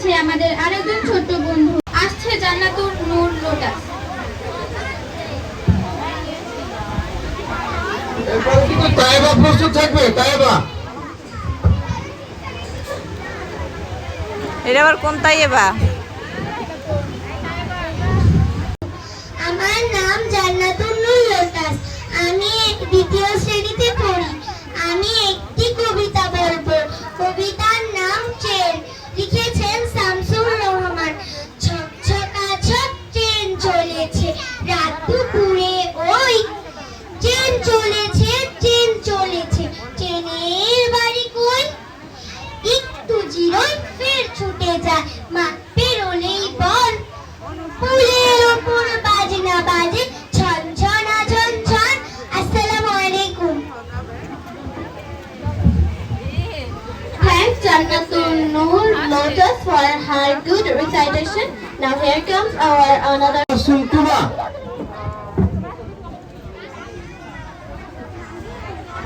আছে আমাদের আরেকজন ছোট্ট বন্ধু, আসছে জান্নাতুন নূর লোটাস। এরপরে কিন্তু তায়েবা প্রস্তুত থাকবে। তায়েবা, এটা আবার কোন তাইয়েবা? আমার নাম জান্নাতুন নূর লোটাস। আমি দ্বিতীয় শ্রেণীতে পড়ি। আমি একটি কবিতা বলবো। কবিতার নাম ট্রেন, লিখেছেন শামসুর রহমান। ছক ট্রেন চলেছে রাত দুপুরে, ওই ট্রেন চলেছে, ট্রেন চলেছে, ট্রেনের বাড়ি কই? একটু জিরোই ফের ছুটে যায়, মাঠ পেরোলেই বল। পুলের ওপর বাজনা বাজে ছন ছনা ছন ছন। আসসালামু আলাইকুম। Thanks Jannatun Noor Lotus for her good recitation. Now here comes our another সুলতুবা।